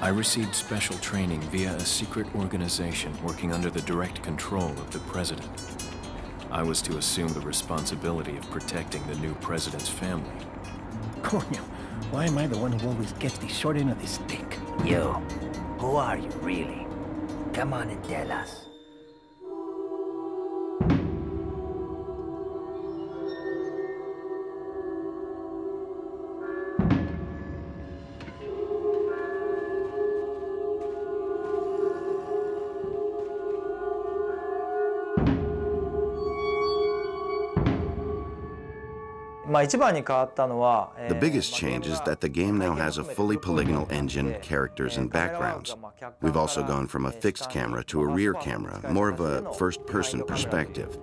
I received special training via a secret organization working under the direct control of the president. I was to assume the responsibility of protecting the new president's family. Coño, why am I the one who always gets the short end of the stick? You, who are you really? Come on and tell us. The biggest change is that the game now has a fully polygonal engine, characters, and backgrounds. We've also gone from a fixed camera to a rear camera, more of a first-person perspective.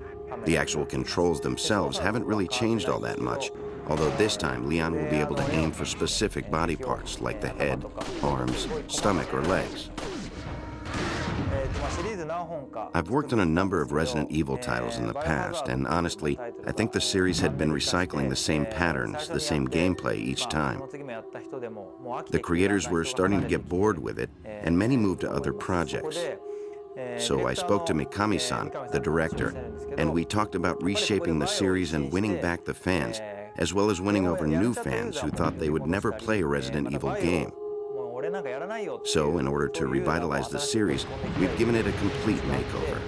The actual controls themselves haven't really changed all that much, although this time Leon will be able to aim for specific body parts like the head, arms, stomach, or legs. I've worked on a number of Resident Evil titles in the past, and honestly, I think the series had been recycling the same patterns, the same gameplay each time. The creators were starting to get bored with it, and many moved to other projects. So I spoke to Mikami-san, the director, and we talked about reshaping the series and winning back the fans, as well as winning over new fans who thought they would never play a Resident Evil game. So, in order to revitalize the series, we've given it a complete makeover.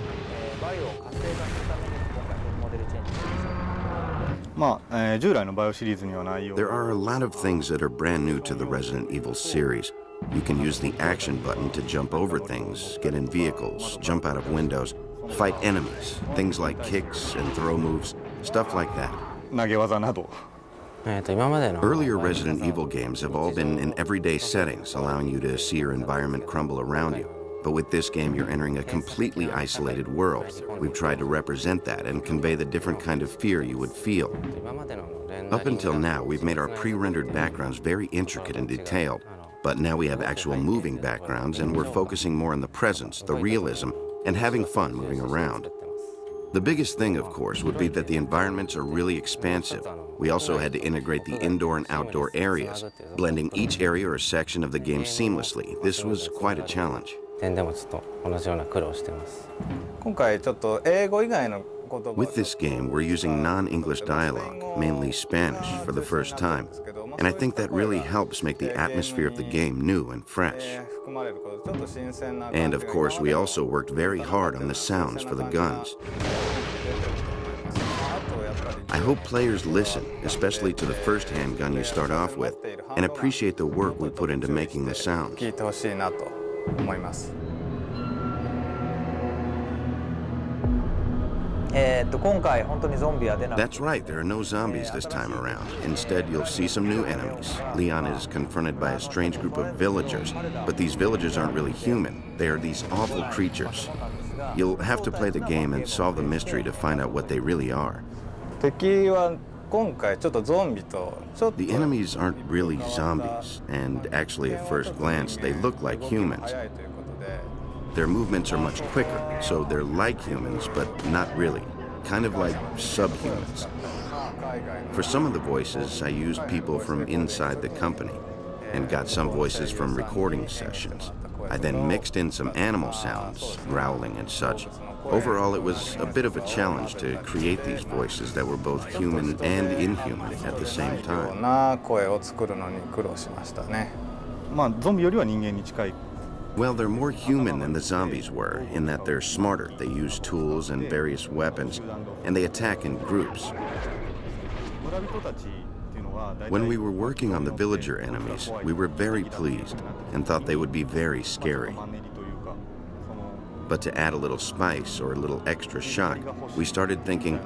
There are a lot of things that are brand new to the Resident Evil series. You can use the action button to jump over things, get in vehicles, jump out of windows, fight enemies, things like kicks and throw moves, stuff like that. Earlier Resident Evil games have all been in everyday settings, allowing you to see your environment crumble around you. But with this game, you're entering a completely isolated world. We've tried to represent that and convey the different kind of fear you would feel. Up until now, we've made our pre-rendered backgrounds very intricate and detailed. But now we have actual moving backgrounds, and we're focusing more on the presence, the realism, and having fun moving around. The biggest thing, of course, would be that the environments are really expansive. We also had to integrate the indoor and outdoor areas, blending each area or section of the game seamlessly. This was quite a challenge. With this game, we're using non-English dialogue, mainly Spanish, for the first time. And I think that really helps make the atmosphere of the game new and fresh. And of course, we also worked very hard on the sounds for the guns. I hope players listen, especially to the first handgun you start off with, and appreciate the work we put into making the sounds. That's right, there are no zombies this time around. Instead, you'll see some new enemies. Leon is confronted by a strange group of villagers, but these villagers aren't really human. They are these awful creatures. You'll have to play the game and solve the mystery to find out what they really are. The enemies aren't really zombies, and actually at first glance, they look like humans. Their movements are much quicker, so they're like humans, but not really. Kind of like subhumans. For some of the voices, I used people from inside the company and got some voices from recording sessions. I then mixed in some animal sounds, growling and such. Overall, it was a bit of a challenge to create these voices that were both human and inhuman at the same time. Well, they're more human than the zombies were, in that they're smarter. They use tools and various weapons, and they attack in groups. When we were working on the villager enemies, we were very pleased and thought they would be very scary. But to add a little spice or a little extra shock, we started thinking,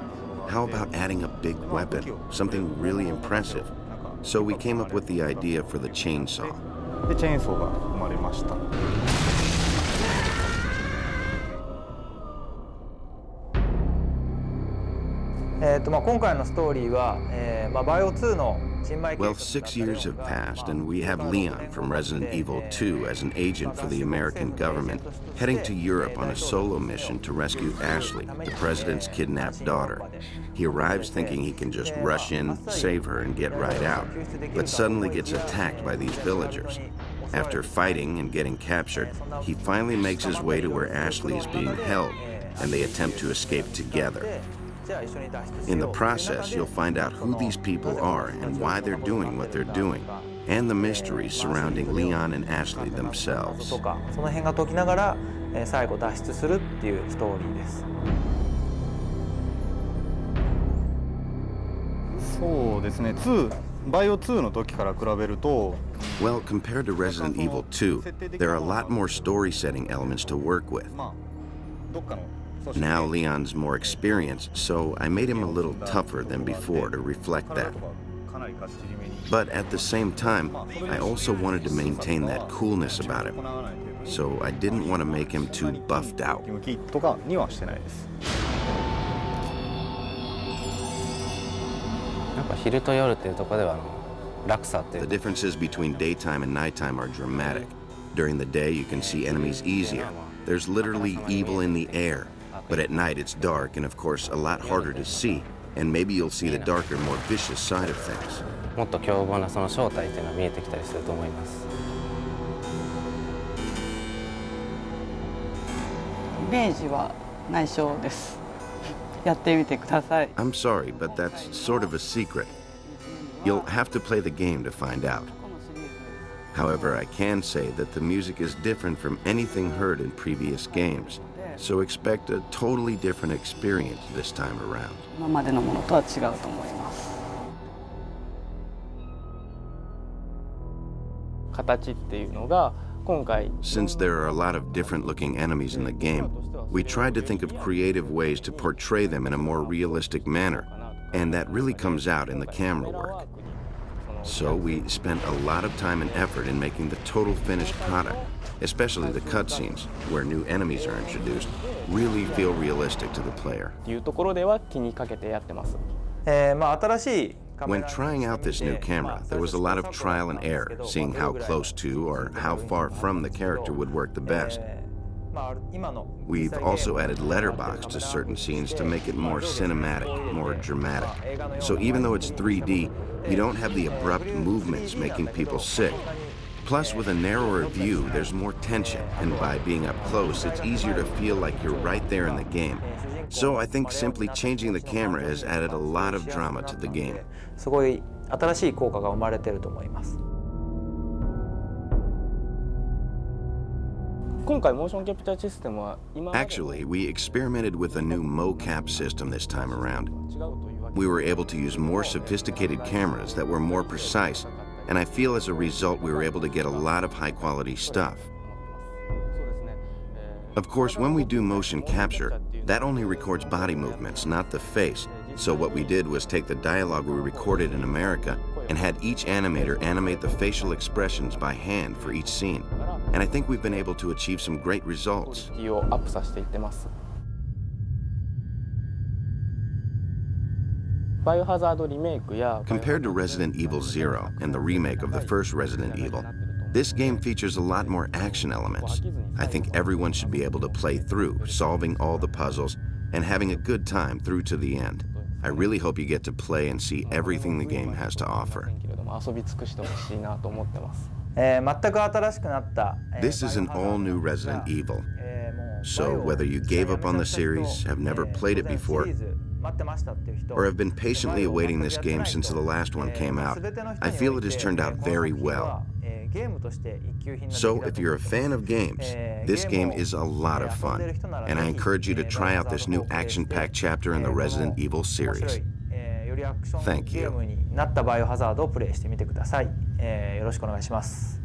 how about adding a big weapon, something really impressive? So we came up with the idea for the chainsaw. でチェーンソーが生まれました。今回のストーリーは、バイオ2の Well, 6 years have passed, and we have Leon from Resident Evil 2 as an agent for the American government, heading to Europe on a solo mission to rescue Ashley, the president's kidnapped daughter. He arrives thinking he can just rush in, save her, and get right out, but suddenly gets attacked by these villagers. After fighting and getting captured, he finally makes his way to where Ashley is being held, and they attempt to escape together. In the process, you'll find out who these people are and why they're doing what they're doing, and the mysteries surrounding Leon and Ashley themselves. その辺が解きながら最後脱出するっていうストーリーです。そうですね。バイオ2の時から比べると Well, compared to Resident Evil 2, there are a lot more story-setting elements to work with. Now Leon's more experienced, so I made him a little tougher than before to reflect that. But at the same time, I also wanted to maintain that coolness about him, so I didn't want to make him too buffed out. とかにはしてないです。なんか昼と夜っていうところでは落差っていう The differences between daytime and nighttime are dramatic. During the day, you can see enemies easier. There's literally evil in the air. But at night, it's dark and, of course, a lot harder to see. And maybe you'll see the darker, more vicious side of things. もっと凶暴なその正体っていうのは見えてきたりすると思います。イメージは内緒です。やってみてください。I'm sorry, but that's sort of a secret. You'll have to play the game to find out. However, I can say that the music is different from anything heard in previous games, so expect a totally different experience this time around. 今までのものとは違うと思います。形っていうのが今回 Since there are a lot of different-looking enemies in the game, we tried to think of creative ways to portray them in a more realistic manner, and that really comes out in the camera work. So we spent a lot of time and effort in making the total finished product, especially the cutscenes, where new enemies are introduced, really feel realistic to the player. っていうところでは気にかけてやってます。新しい When trying out this new camera, there was a lot of trial and error, seeing how close to or how far from the character would work the best. We've also added letterbox to certain scenes to make it more cinematic, more dramatic. So even though it's 3D, you don't have the abrupt movements making people sick. Plus, with a narrower view, there's more tension, and by being up close, it's easier to feel like you're right there in the game. So I think simply changing the camera has added a lot of drama to the game. すごい新しい効果が生まれてると思います。今回モーションキャプチャーシステムは今 Actually, we experimented with a new mocap system this time around. We were able to use more sophisticated cameras that were more precise, and I feel as a result we were able to get a lot of high-quality stuff. Of course, when we do motion capture, that only records body movements, not the face. So what we did was take the dialogue we recorded in America and had each animator animate the facial expressions by hand for each scene. And I think we've been able to achieve some great results. をアップさせていってます。バイオハザードリメイクや Compared to Resident Evil 0 and the remake of the first Resident Evil, this game features a lot more action elements. I think everyone should be able to play through, solving all the puzzles, and having a good time through to the end. I really hope you get to play and see everything the game has to offer. 遊び尽くしてほしいなと思ってます。全く新しくなった。This is an all-new Resident Evil. So whether you gave up on the series, have never played it before, or have been patiently awaiting this game since the last one came out, I feel it has turned out very well. So if you're a fan of games, this game is a lot of fun, and I encourage you to try out this new action-packed chapter in the Resident Evil series. Thank you. ゲームになったバイオハザードをプレイしてみてください。よろしくお願いします。